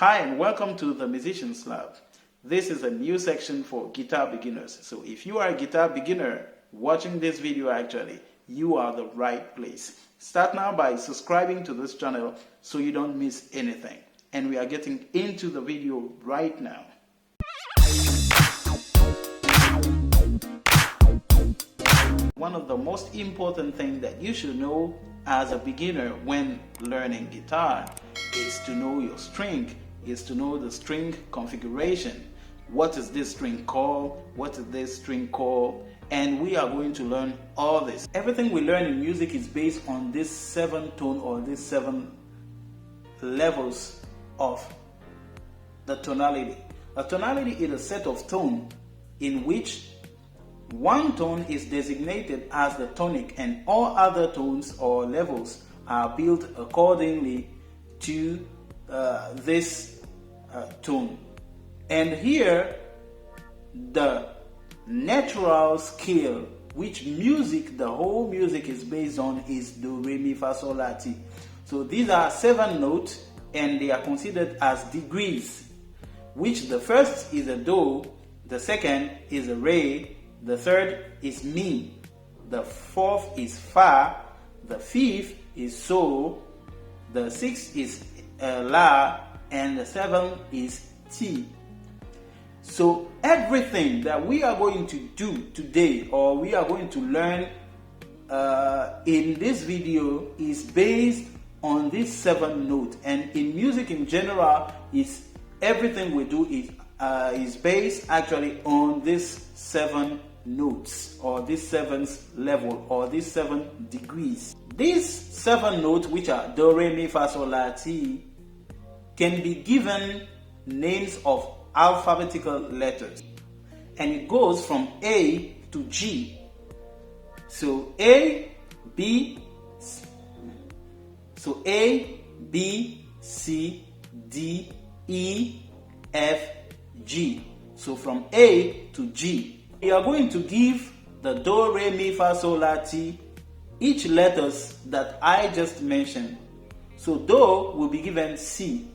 Hi and welcome to the Musicians Lab. This is a new section for guitar beginners. So if you are a guitar beginner watching this video you are the right place. Start now by subscribing to this channel so you don't miss anything. And we are getting into the video right now. One of the most important things that you should know as a beginner when learning guitar is to know your string, is to know the string configuration. What is this string called? What is this string called? And we are going to learn all this. Everything we learn in music is based on this 7 tone or these 7 levels of the tonality. A tonality is a set of tones in which one tone is designated as the tonic and all other tones or levels are built accordingly to this tone. And here the natural scale which the whole music is based on is do, re, mi, fa, sol, la, ti. So these are 7 notes and they are considered as degrees, which the first is a do, the second is a re, the third is mi, the fourth is fa, the fifth is sol, the sixth is la, and the seventh is ti. So everything that we are going to do today or we are going to learn in this video is based on these 7 notes. And in music in general, everything we do is based actually on these 7 notes or this 7th level or these 7 degrees. These 7 notes, which are do, re, mi, fa, sol, la, ti, can be given names of alphabetical letters, and it goes from A to G. So A, B, C, D, E, F, G. So from A to G. We are going to give the do, re, mi, fa, sol, la, ti each letters that I just mentioned. So do will be given C,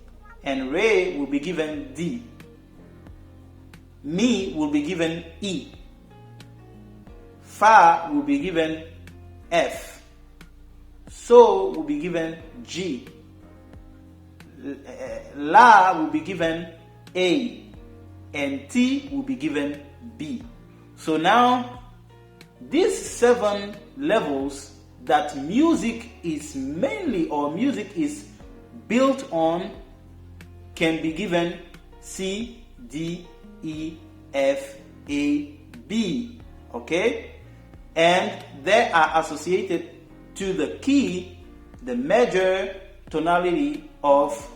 and re will be given D. Mi will be given E. Fa will be given F. So will be given G. La will be given A. And T will be given B. So now, these 7 levels that music is mainly or music is built on can be given C, D, E, F, A, B. Okay? And they are associated to the key, the major tonality of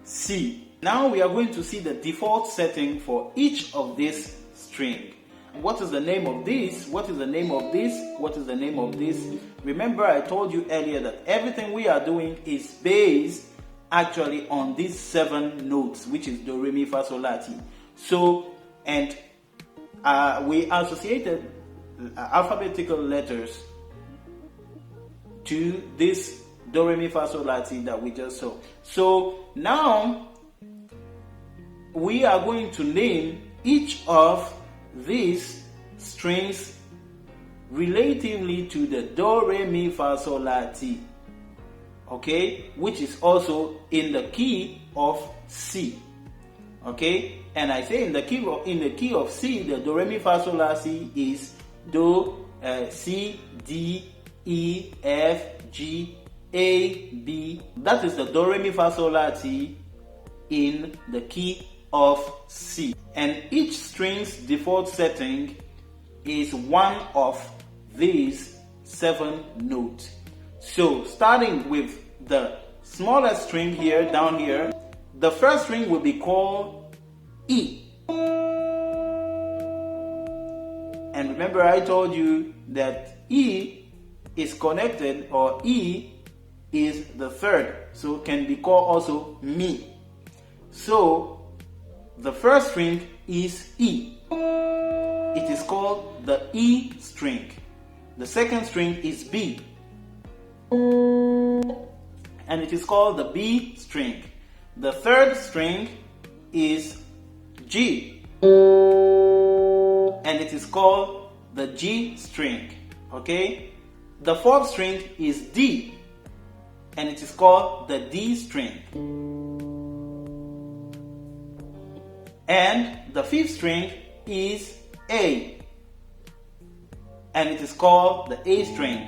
C. Now we are going to see the default setting for each of these strings. What is the name of this? What is the name of this? What is the name of this? Remember, I told you earlier that everything we are doing is based actually on these 7 notes, which is do, re, mi, fa, sol, la, ti. So, and we associated alphabetical letters to this do, re, mi, fa, sol, la, ti that we just saw. So now we are going to name each of these strings relatively to the do, re, mi, fa, sol, la, ti. Okay, which is also in the key of C. Okay, and I say in the key of C, the do, re, mi, fa, sol, la, ti is do, C, D, E, F, G, A, B. That is the do, re, mi, fa, sol, la, ti in the key of C. And each string's default setting is one of these 7 notes. So starting with the smallest string here, down here, the first string will be called E. And remember, I told you that E is connected, or E is the 3rd, so can be called also mi. So the first string is E. It is called the E string. The second string is B. And it is called the B string. The third string is G, and it is called the G string. Okay? The fourth string is D, and it is called the D string. And the fifth string is A, and it is called the A string.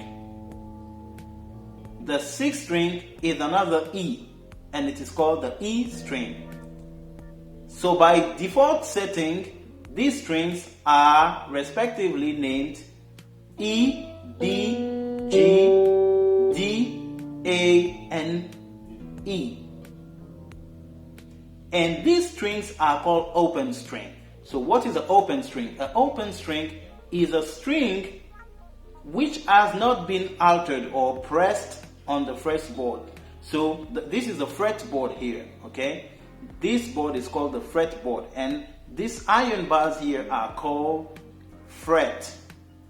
The sixth string is another E, and it is called the E string. So by default setting, these strings are respectively named E, B, G, D, A, and E. And these strings are called open string. So what is an open string? An open string is a string which has not been altered or pressed on the fretboard. So this is the fretboard here, okay? This board is called the fretboard, and these iron bars here are called fret.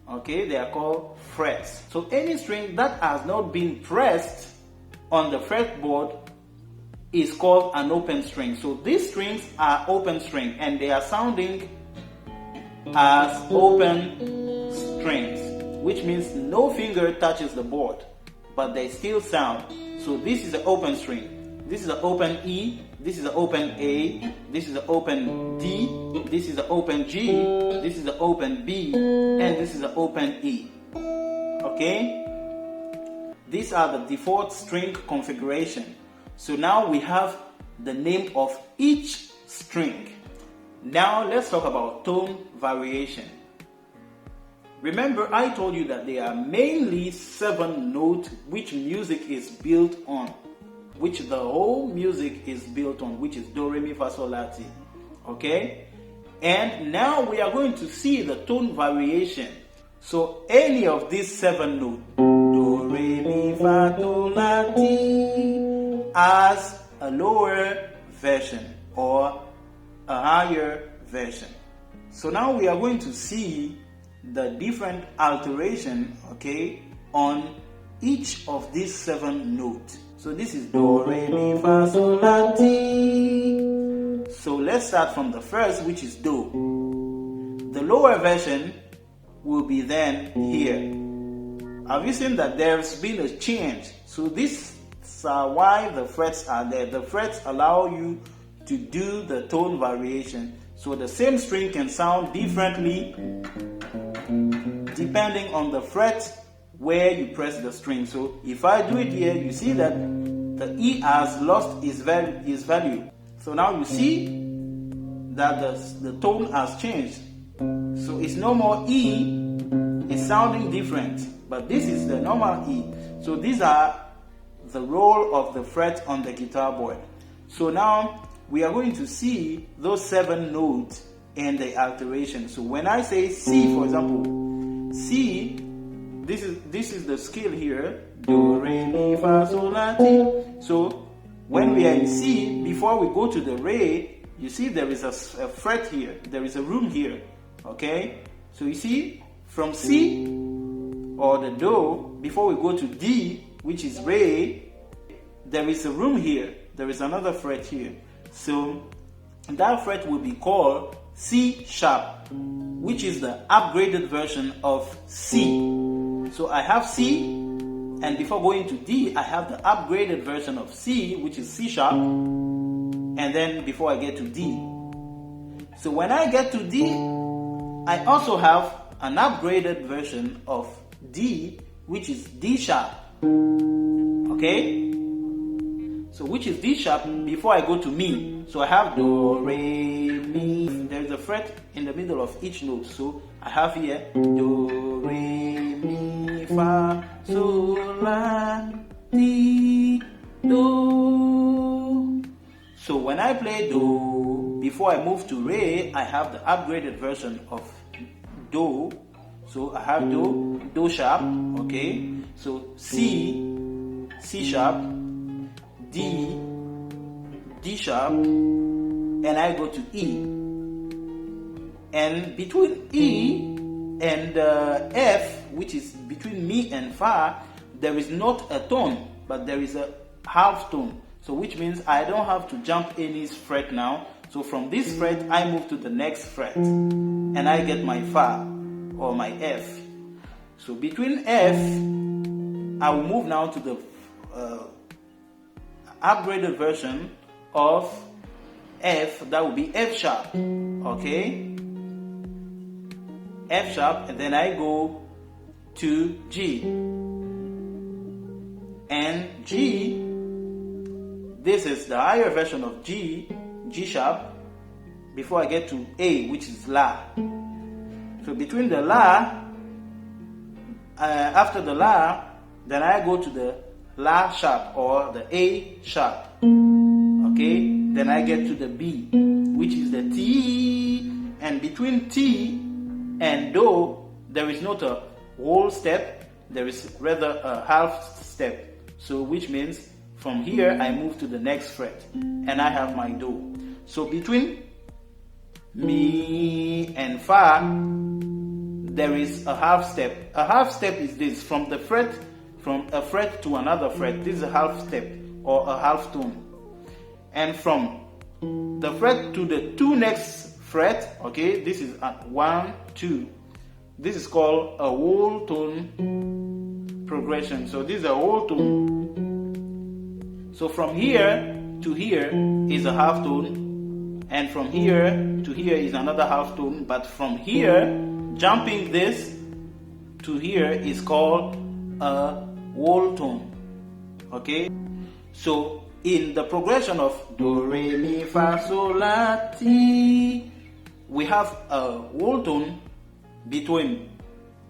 Okay, they are called frets. So any string that has not been pressed on the fretboard is called an open string. So these strings are open string, and they are sounding as open strings, which means no finger touches the board, but they still sound. So this is an open string. This is an open E, this is an open A, this is an open D, this is an open G, this is an open B, and this is an open E. Okay? These are the default string configuration. So now we have the name of each string. Now let's talk about tone variation. Remember, I told you that there are mainly 7 notes which music is built on, which the whole music is built on, which is Do, Re, Mi, Fa, Sol, La, Ti. Okay? And now we are going to see the tone variation. So any of these 7 notes, Do, Re, Mi, Fa, Sol, La, Ti, has a lower version or a higher version. So now we are going to see the different alteration, okay, on each of these 7 notes. So this is Do, Re, Mi, Fa, Sol, La, Ti. So let's start from the first, which is Do. The lower version will be then here. Have you seen that there's been a change? So this is why the frets are there. The frets allow you to do the tone variation. So the same string can sound differently depending on the fret where you press the string. So if I do it here, you see that the E has lost its value. So now you see that the tone has changed. So it's no more E, it's sounding different. But this is the normal E. So these are the role of the fret on the guitar board. So now we are going to see those 7 notes and the alteration. So when I say C, for example, C, this is the scale here, Do, Re, Mi, Fa, Sol, La, Ti. So when we are in C, before we go to the Re, you see there is a fret here, there is a room here, okay? So you see, from C or the Do, before we go to D, which is Re, there is a room here, there is another fret here. So that fret will be called C sharp, which is the upgraded version of C. So I have C, and before going to D, I have the upgraded version of C, which is C sharp, and then before I get to D. So when I get to D, I also have an upgraded version of D, which is D sharp. Okay? So which is D sharp before I go to Mi. So I have Do, Re, Mi. There is a fret in the middle of each note. So I have here Do, Re, Mi, Fa, Sol, La, Ti, Do. So when I play Do, before I move to Re, I have the upgraded version of Do. So I have Do, Do sharp, okay? So C, C sharp, D, D sharp, and I go to E. And between E and F, which is between Mi and Fa, there is not a tone, but there is a half tone. So which means I don't have to jump any fret now. So from this fret, I move to the next fret, and I get my Fa or my F. So between F, I will move now to the upgraded version of F. That will be F sharp. Okay, F sharp, and then I go to G, and G. This is the higher version of G sharp, before I get to A, which is La. So between the La, after the La, then I go to the La sharp or the A sharp. Okay, then I get to the B, which is the T, and between T and Do, there is not a whole step, there is rather a half step. So which means from here I move to the next fret, and I have my Do. So between Mi and Fa, there is a half step. A half step is this: from a fret to another fret. This is a half step or a half tone. And from the fret to the two next fret, okay, this is at 1, 2. This is called a whole tone progression. So this is a whole tone. So from here to here is a half tone, and from here to here is another half tone. But from here, jumping this to here is called a whole tone. Okay, so in the progression of Do, Re, Mi, Fa, Sol, La, Ti, we have a whole tone between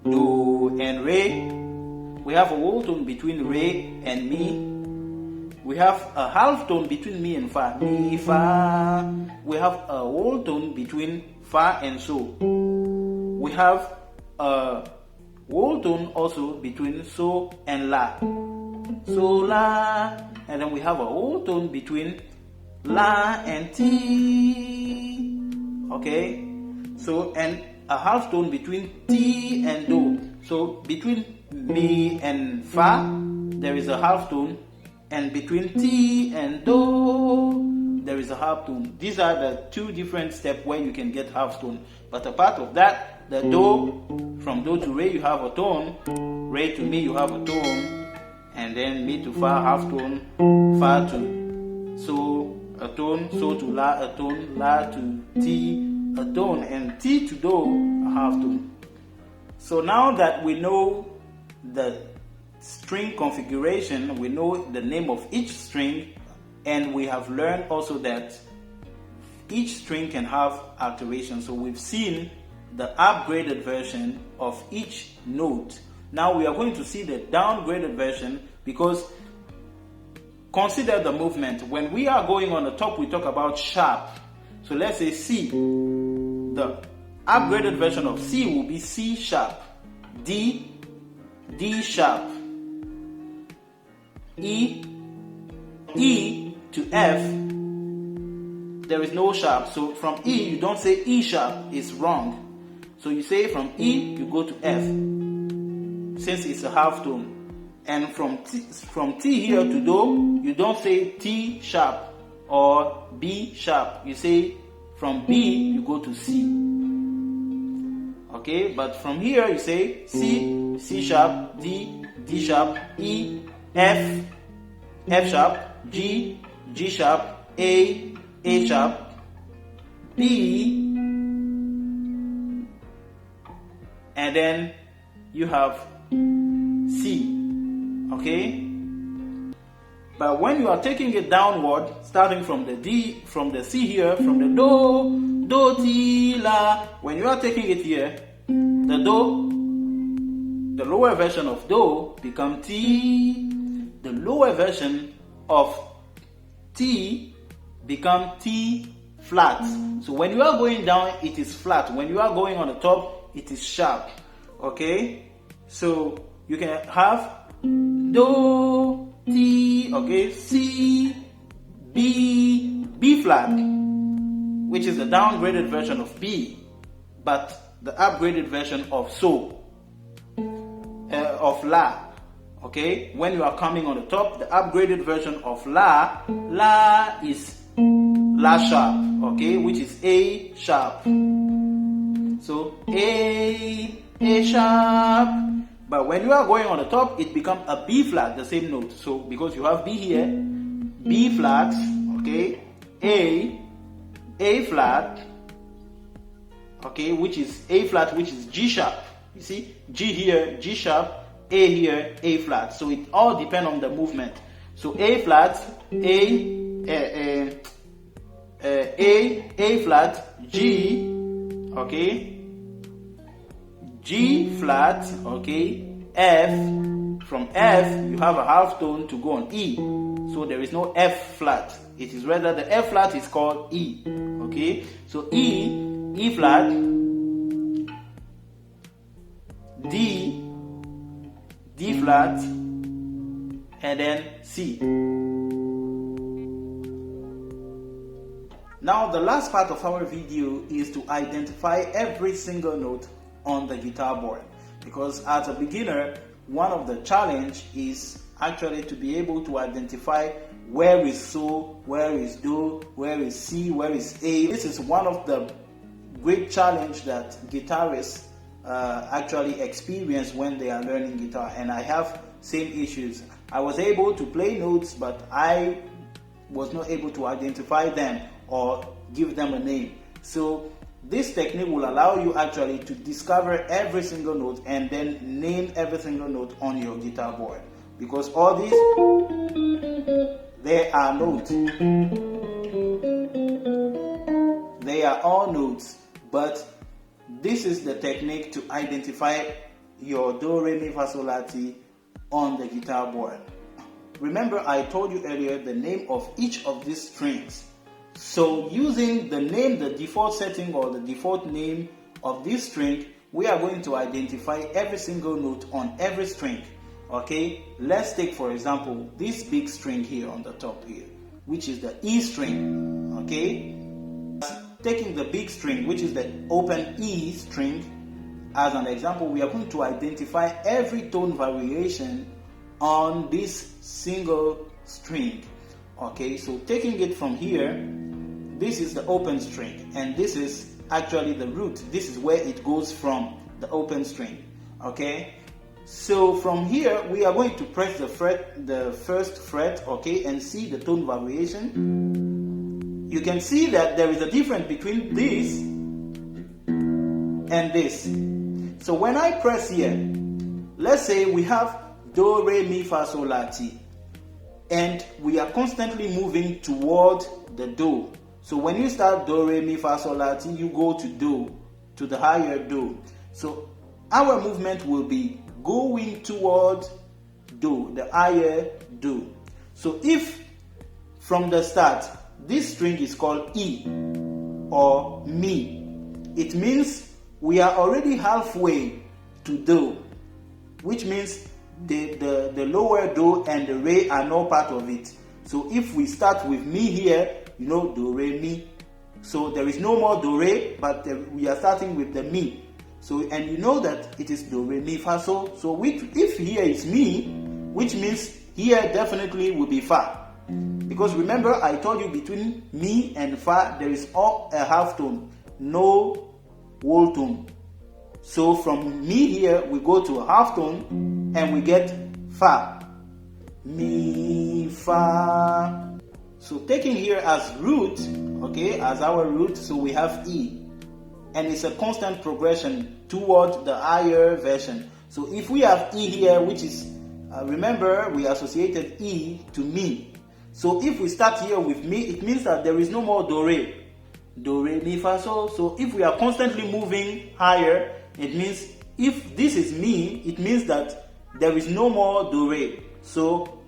Do and Re. We have a whole tone between Re and Mi. We have a half tone between Mi and Fa, Mi, Fa. We have a whole tone between Fa and So. We have a whole tone also between So and La. So, La. And then we have a whole tone between La and Ti. Okay? So, and a half tone between Ti and Do. So, between Mi and Fa, there is a half tone. And between Ti and Do, there is a half tone. These are the two different steps where you can get half tone. But apart of that, the Do, from Do to Re, you have a tone. Re to Mi, you have a tone. And then Mi to Fa, half tone. Fa to So, a tone. So to La, a tone. La to Ti, a tone. And Ti to Do, a half tone. So now that we know the string configuration, we know the name of each string, and we have learned also that each string can have alteration. So we've seen the upgraded version of each note. Now we are going to see the downgraded version, because consider the movement. When we are going on the top, we talk about sharp. So let's say C. The upgraded version of C will be C sharp, D, D sharp, E to F, there is no sharp. So from E, you don't say E sharp, it's wrong. So you say from E, you go to F, since it's a half tone. And from T here to Do, you don't say T sharp or B sharp. You say from B, you go to C. Okay, but from here, you say C, C sharp, D, D sharp, E, F, F sharp, G, G sharp, A sharp, B, and then you have C. Okay? But when you are taking it downward, starting from the D, from the C here, from the Do, Ti, La, when you are taking it here, the Do, the lower version of Do become Ti. The lower version of T become T flat. So when you are going down, it is flat. When you are going on the top, it is sharp. Okay? So you can have Do, Ti, okay, C, B, B flat, which is the downgraded version of B, but the upgraded version of So, of La. Okay, when you are coming on the top, the upgraded version of La is La sharp, okay, which is A sharp. So A sharp. But when you are going on the top, it becomes a B flat, the same note. So because you have B here, B flat, okay, A flat, okay, which is A flat, which is G sharp. You see, G here, G sharp, A here, A flat. So it all depends on the movement. So A flat, A flat, G, okay, G flat, okay, F. From F, you have a half tone to go on E. So there is no F flat. It is rather the F flat is called E. Okay, so E flat, D flat, and then C. Now the last part of our video is to identify every single note on the guitar board, because as a beginner, one of the challenge is actually to be able to identify where is So, where is Do, where is C, where is A. This is one of the great challenge that guitarists actually experience when they are learning guitar, and I have same issues. I was able to play notes, but I was not able to identify them or give them a name. So this technique will allow you actually to discover every single note and then name every single note on your guitar board, because all these, they are notes. They are all notes, but this is the technique to identify your Do, Re, Mi, Fa, Sol, La, Ti on the guitar board. Remember, I told you earlier the name of each of these strings. So using the name, the default setting or the default name of this string, we are going to identify every single note on every string. Okay, let's take for example this big string here on the top here, which is the E string. Okay, taking the big string, which is the open E string, as an example, we are going to identify every tone variation on this single string. Okay, so taking it from here, this is the open string, and this is actually the root. This is where it goes from, the open string. Okay, so from here we are going to press the first fret, okay, and see the tone variation. You can see that there is a difference between this and this. So when I press here, let's say we have Do, Re, Mi, Fa, Sol, La, Ti, and we are constantly moving toward the Do. So when you start Do, Re, Mi, Fa, Sol, La, Ti, you go to Do, to the higher Do. So our movement will be going toward Do, the higher Do. So if from the start this string is called E or Mi, it means we are already halfway to Do, which means the lower Do and the Re are not part of it. So if we start with Mi here, you know, Do, Re, Mi. So there is no more Do, Re, but we are starting with the Mi. So, and you know that it is Do, Re, Mi, Fa, Sol. So if here is Mi, which means here definitely will be Fa. Because remember, I told you between Mi and Fa, there is all a half tone, no whole tone. So from Mi here, we go to a half tone and we get Fa. Mi, Fa. So taking here as root, okay, as our root, so we have E. And it's a constant progression toward the higher version. So if we have E here, which is, remember, we associated E to Mi. So if we start here with Mi, it means that there is no more Do, Re. Do, Re, Mi, Fa, Sol. So if we are constantly moving higher, it means if this is Mi, it means that there is no more Do, Re. So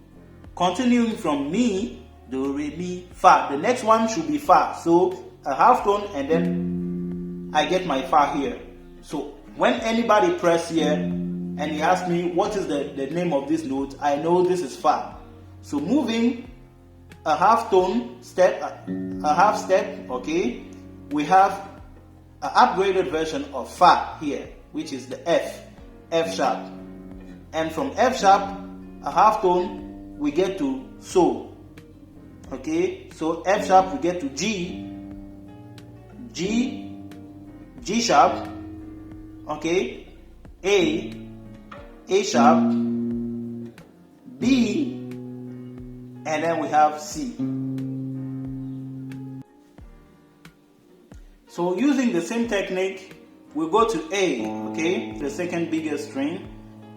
continuing from Mi, Do, Re, Mi, Fa. The next one should be Fa. So a half tone and then I get my Fa here. So when anybody press here and he asks me what is the name of this note, I know this is Fa. So moving a half tone step, a half step, okay, we have an upgraded version of Fa here, which is the F sharp. And from F sharp, a half tone, we get to so. Okay, so F sharp, we get to G, G sharp, okay, A sharp, B, and then we have C. So using the same technique, we go to A, okay, the second biggest string,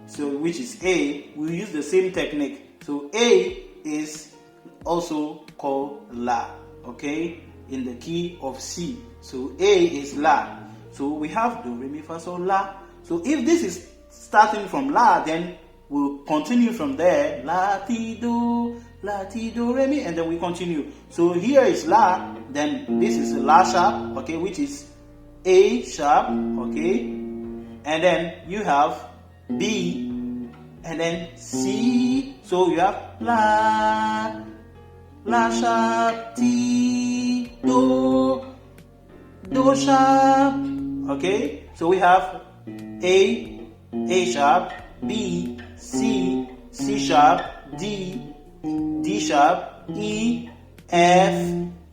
so which is A. We use the same technique. So A is also called La, okay, in the key of C. So A is La. So we have Do, Re, Mi, Fa, Sol, La. So if this is starting from La, then we'll continue from there. La, Ti, Do, Re, Mi, and then we continue. So here is La, then this is La sharp, okay, which is A sharp, okay, and then you have B, and then C. So you have La sharp, Ti, Do sharp, okay. So we have A sharp, B, C sharp, D sharp, E, F,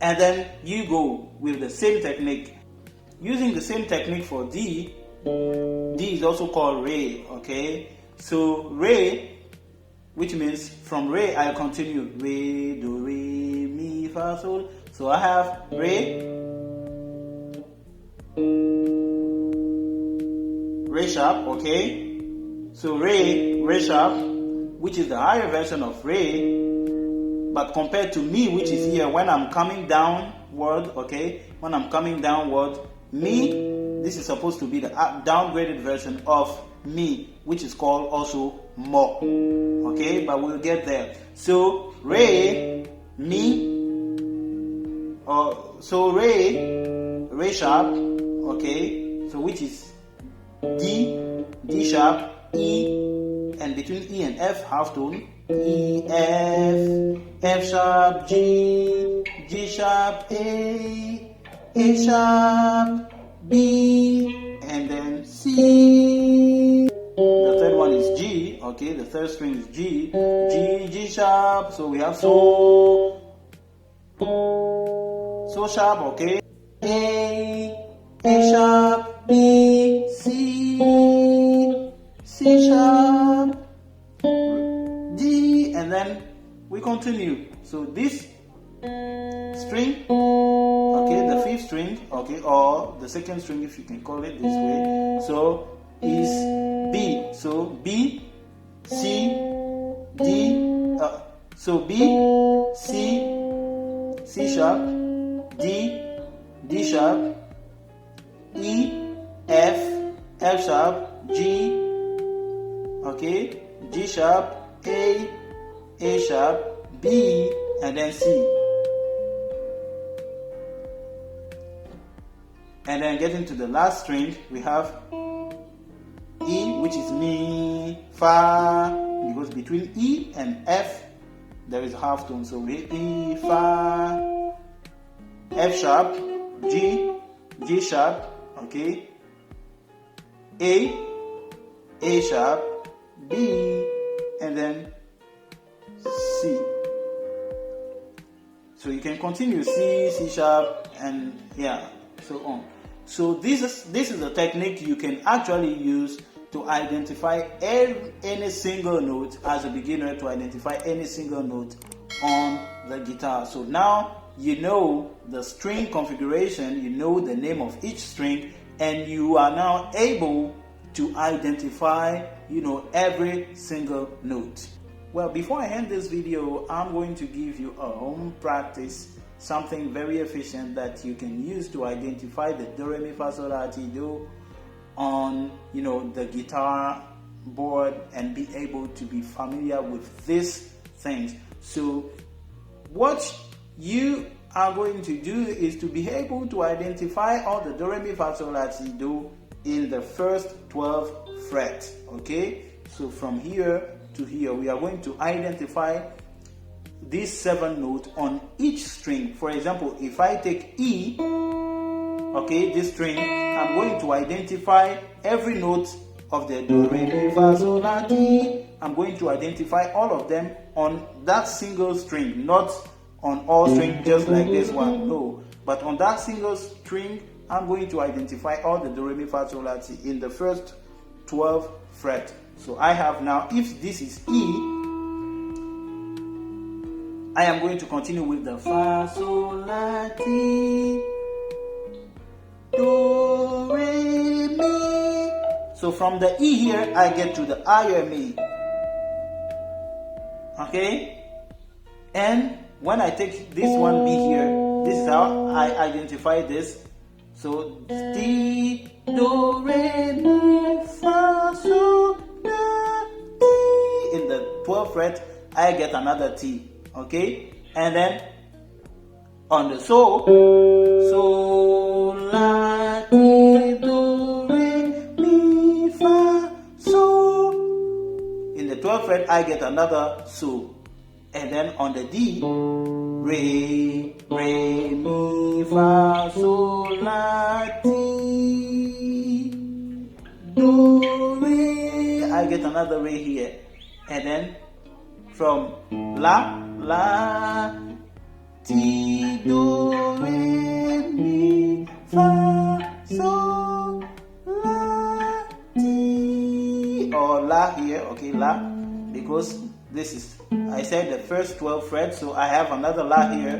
and then you go with the same technique. Using the same technique for D is also called Re, okay. So Re, which means from Re I continue Re, Do, Re, Mi, Fa, Sol. So I have Re sharp, okay. So Re sharp, which is the higher version of Re, but compared to Mi, which is here when I'm coming downward, okay. When I'm coming downward, Mi, this is supposed to be the downgraded version of Mi, which is called also Mo, okay, but we'll get there. So Re, Mi, so Re sharp, okay, so which is D sharp, E, and between E and F, half tone, E, F sharp, G sharp, A sharp, B, and then C. The third one is G, okay, the third string is G sharp, so we have so sharp, okay, A sharp, B, C sharp, D, and then we continue. So this string, okay, the fifth string, okay, or the second string if you can call it this way, so is B. So B, C, D, so B, C sharp, D sharp, E, F sharp, G, okay, G sharp, A sharp, B, and then C. And then getting to the last string, we have E, which is Mi, Fa, because between E and F, there is a half tone. So we E, Fa, F sharp, G sharp, okay, A sharp, B, and then C. So you can continue C sharp, and yeah, so on. So this is a technique you can actually use to identify any single note as a beginner, to identify any single note on the guitar. So now you know the string configuration, you know the name of each string, and you are now able to identify, every single note. Well, before I end this video, I'm going to give you a home practice, something very efficient that you can use to identify the Do, Re, Mi, Fa, Sol, La, Ti, Do on, the guitar board, and be able to be familiar with these things. So what you are going to do is to be able to identify all the Do, Re, Mi, Fa, Sol, La, Ti, Do in the first 12 frets, okay? So from here to here, we are going to identify these 7 notes on each string. For example, if I take E, okay, this string, I'm going to identify every note of the do, re, mi, fa, sol, la, ti. I'm going to identify all of them on that single string, not on all strings just like this one, no. But on that single string, I'm going to identify all the do, re, mi, fa, sol, la, ti in the first 12 fret. So I have now, if this is E, I am going to continue with the fa, sol, la, ti, do, re, mi. So from the E here, I get to the higher mi. Okay? And when I take this one B here, this is how I identify this. So ti, do, re, mi, fa, sol, la, ti. In the 12th fret, I get another T. Okay? And then on the sol, la, ti, do, re, mi, fa, sol. In the 12th fret, I get another sol. And then on the D, re, mi, fa, sol, la, ti, do, re. I get another re here. And then from la, ti, do, re, mi, fa, sol, la, ti. Or la here, okay, la, because this is, I said the first 12 frets, so I have another la here,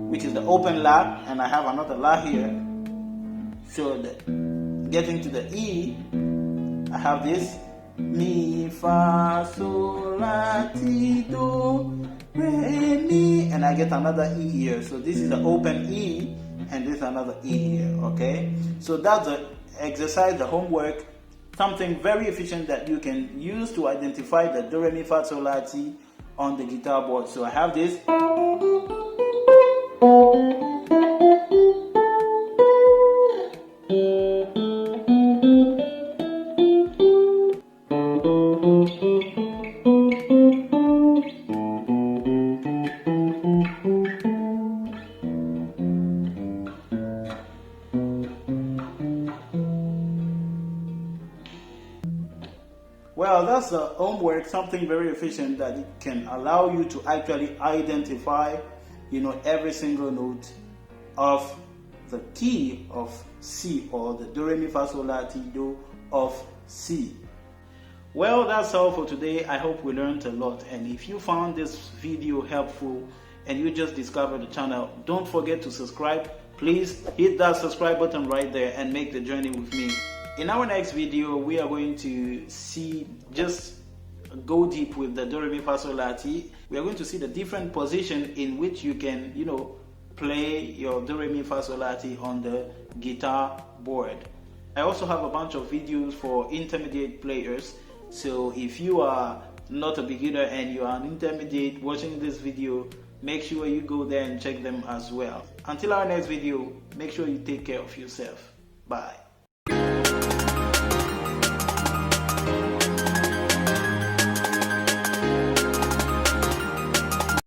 which is the open la, and I have another la here. So getting to the E, I have this mi, fa, sol, la, ti, do, re, mi, and I get another E here. So this is the open E, and this is another E here, okay? So that's the exercise, the homework, something very efficient that you can use to identify the do, re, mi, fa, sol, la, ti on the guitar board. So I have this. Well, that's the homework, something very efficient that it can allow you to actually identify, every single note of the key of C, or the do, re, mi, fa, sol, la, ti, do of C. Well, that's all for today. I hope we learned a lot. And if you found this video helpful and you just discovered the channel, don't forget to subscribe. Please hit that subscribe button right there and make the journey with me. In our next video, we are going to go deep with the do, re, mi, fa, sol, la, ti. We are going to see the different position in which you can, play your do, re, mi, fa, sol, la, ti on the guitar board. I also have a bunch of videos for intermediate players. So if you are not a beginner and you are an intermediate watching this video, make sure you go there and check them as well. Until our next video, make sure you take care of yourself. Bye.